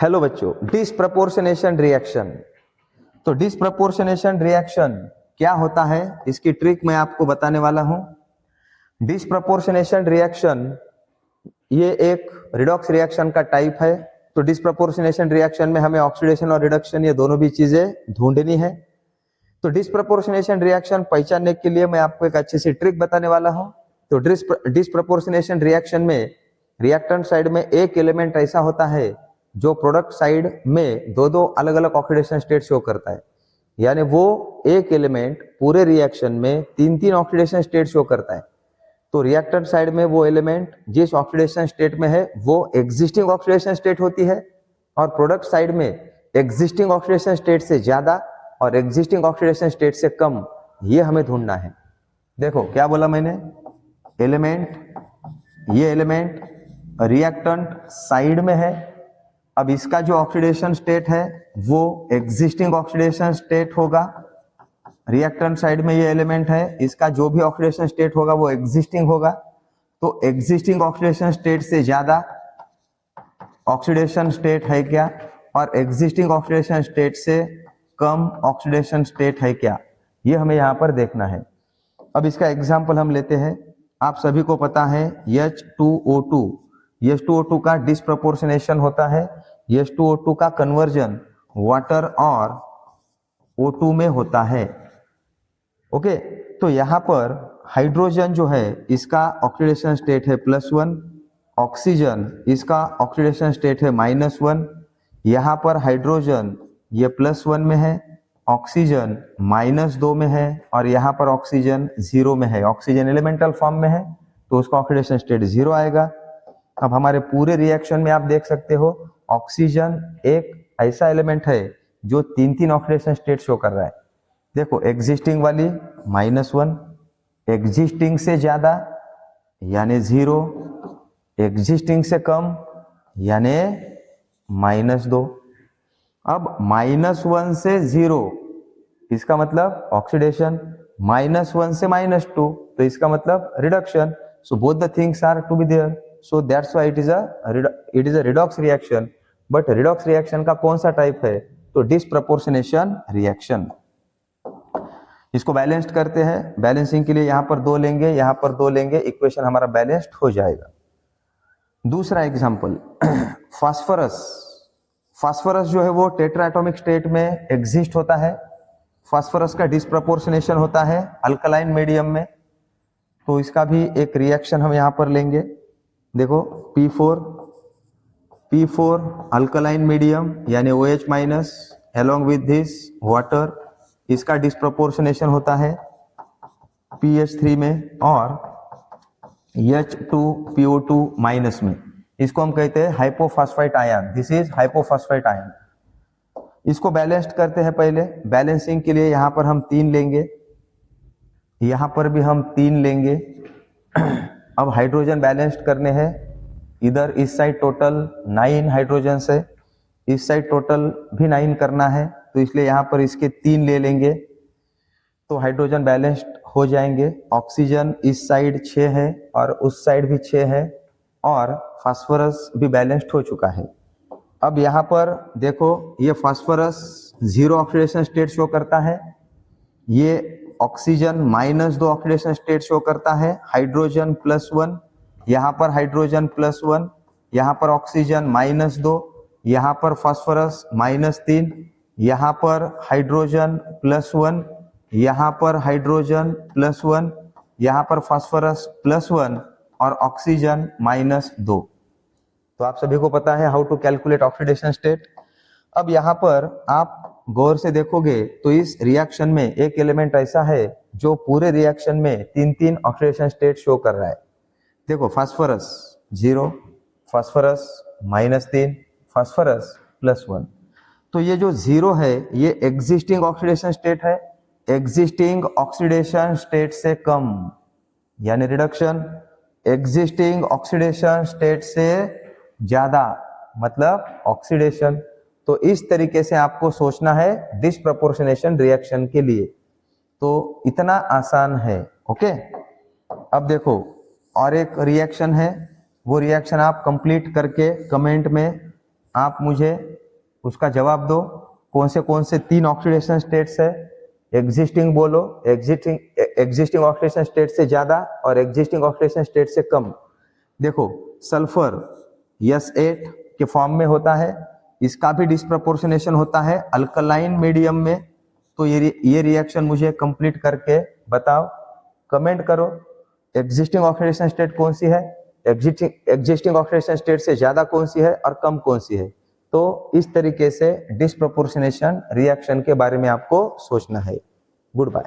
Hello बच्चों, disproportionation reaction. तो disproportionation reaction क्या होता है, इसकी ट्रिक मैं आपको बताने वाला हूं। डिस्प्रपोर्शनेशन रिएक्शन ये एक रिडॉक्स रिएक्शन का टाइप है। तो डिस्प्रपोर्शनेशन रिएक्शन में हमें ऑक्सीडेशन और रिडक्शन ये दोनों भी चीजें ढूंढनी है। तो डिस्प्रपोर्शनेशन रिएक्शन पहचानने के लिए मैं आपको एक अच्छी सी ट्रिक बताने वाला हूं। तो डिस्प्रपोर्शनेशन रिएक्शन में रिएक्टेंट साइड में एक एलिमेंट ऐसा होता है जो प्रोडक्ट साइड में दो दो अलग अलग ऑक्सीडेशन स्टेट शो करता है, यानी वो एक एलिमेंट पूरे रिएक्शन में तीन तीन ऑक्सीडेशन स्टेट शो करता है। तो रिएक्टेंट साइड में वो एलिमेंट जिस ऑक्सीडेशन स्टेट में है वो एग्जिस्टिंग ऑक्सीडेशन स्टेट होती है, और प्रोडक्ट साइड में एग्जिस्टिंग ऑक्सीडेशन स्टेट से ज्यादा और एग्जिस्टिंग ऑक्सीडेशन स्टेट से कम, ये हमें ढूंढना है। देखो क्या बोला मैंने, ये एलिमेंट रिएक्टेंट साइड में है। अब इसका जो ऑक्सीडेशन स्टेट है वो एग्जिस्टिंग ऑक्सीडेशन स्टेट होगा। रिएक्टेंट साइड में ये एलिमेंट है, इसका जो भी ऑक्सीडेशन स्टेट होगा वो एग्जिस्टिंग होगा। तो एग्जिस्टिंग ऑक्सीडेशन स्टेट से ज्यादा ऑक्सीडेशन स्टेट है क्या, और एग्जिस्टिंग ऑक्सीडेशन स्टेट से कम ऑक्सीडेशन स्टेट है क्या, ये हमें यहाँ पर देखना है। अब इसका एग्जाम्पल हम लेते हैं। आप सभी को पता है H2O2 का डिस्प्रपोर्शनेशन होता है। H2O2 का कन्वर्जन वाटर और O2 में होता है। ओके, तो यहाँ पर हाइड्रोजन जो है इसका ऑक्सीडेशन स्टेट है +1, ऑक्सीजन इसका ऑक्सीडेशन स्टेट है -1। यहाँ पर हाइड्रोजन ये +1 में है, ऑक्सीजन -2 में है, और यहाँ पर ऑक्सीजन 0 में है। ऑक्सीजन एलिमेंटल फॉर्म में है तो उसका ऑक्सीडेशन स्टेट 0 आएगा। अब हमारे पूरे रिएक्शन में आप देख सकते हो ऑक्सीजन एक ऐसा एलिमेंट है जो तीन तीन ऑक्सीडेशन स्टेट शो कर रहा है। देखो एग्जिस्टिंग वाली -1, एग्जिस्टिंग से ज्यादा यानी 0, एग्जिस्टिंग से कम यानी -2। अब -1 से 0 इसका मतलब ऑक्सीडेशन, -1 से -2 तो इसका मतलब reduction. So both the things are to be there, so that's why it is a redox reaction. But redox reaction का कौन सा टाइप है, तो डिस्प्रपोर्शनेशन रिएक्शन। इसको बैलेंस्ड करते हैं। बैलेंसिंग के लिए यहाँ पर 2 लेंगे, यहाँ पर 2 लेंगे, इक्वेशन हमारा बैलेंस्ड हो जाएगा। दूसरा एग्जांपल फास्फोरस जो है वो टेट्रा एटॉमिक स्टेट में एग्जिस्ट होता है। फास्फोरस का डिस्प्रपोर्शनेशन होता है अल्कलाइन मीडियम में। तो इसका भी एक रिएक्शन हम यहाँ पर लेंगे। देखो P4 अल्कलाइन मीडियम यानी OH- along with this water, इसका डिस्प्रपोर्शनेशन होता है PH3 में और H2PO2- में। इसको हम कहते हैं hypophosphate ion. This is hypophosphate ion. इसको बैलेंस्ड करते हैं। पहले बैलेंसिंग के लिए यहाँ पर हम 3 लेंगे, यहाँ पर भी हम 3 लेंगे। अब हाइड्रोजन बैलेंस्ड करने हैं। इधर इस साइड टोटल 9 हाइड्रोजन है, इस साइड टोटल भी 9 करना है, तो इसलिए यहाँ पर इसके 3 ले लेंगे तो हाइड्रोजन बैलेंस्ड हो जाएंगे। ऑक्सीजन इस साइड 6 है और उस साइड भी 6 है, और फास्फोरस भी बैलेंस्ड हो चुका है। अब यहाँ पर देखो ये फास्फोरस 0 ऑक्सीडेशन स्टेट शो करता है, ये ऑक्सीजन -2 ऑक्सीडेशन स्टेट शो करता है, हाइड्रोजन +1, यहाँ पर हाइड्रोजन +1, यहाँ पर ऑक्सीजन -2, यहाँ पर फास्फोरस -3, यहाँ पर हाइड्रोजन +1, यहाँ पर हाइड्रोजन +1, यहाँ पर फास्फोरस +1 और ऑक्सीजन -2। तो आप सभी को पता है how to calculate oxidation state. अब यहाँ पर आप गौर से देखोगे तो इस रिएक्शन में एक एलिमेंट ऐसा है जो पूरे रिएक्शन में तीन तीन ऑक्सीडेशन स्टेट शो कर रहा है। देखो फास्फोरस 0, फास्फोरस -3, फास्फोरस +1। तो ये जो 0 है ये एग्जिस्टिंग ऑक्सीडेशन स्टेट है, एग्जिस्टिंग ऑक्सीडेशन स्टेट से कम यानी रिडक्शन, एग्जिस्टिंग ऑक्सीडेशन स्टेट से ज्यादा मतलब ऑक्सीडेशन। तो इस तरीके से आपको सोचना है डिस्प्रपोर्शनेशन रिएक्शन के लिए। तो इतना आसान है। ओके, अब देखो और एक रिएक्शन है, वो रिएक्शन आप कंप्लीट करके कमेंट में आप मुझे उसका जवाब दो। कौन से 3 ऑक्सीडेशन स्टेट्स है? एग्जिस्टिंग बोलो, एग्जिस्टिंग ऑक्सीडेशन स्टेट से ज्यादा और एग्जिस्टिंग ऑक्सीडेशन स्टेट से कम। देखो सल्फर S8 के फॉर्म में होता है, इसका भी डिस्प्रपोर्शनेशन होता है अल्कलाइन मीडियम में। तो ये रिएक्शन मुझे कंप्लीट करके बताओ, कमेंट करो। एग्जिस्टिंग ऑक्सीडेशन स्टेट कौन सी है, एग्जिस्टिंग ऑक्सीडेशन स्टेट से ज्यादा कौन सी है और कम कौन सी है। तो इस तरीके से डिस्प्रपोर्शनेशन रिएक्शन के बारे में आपको सोचना है। Good bye.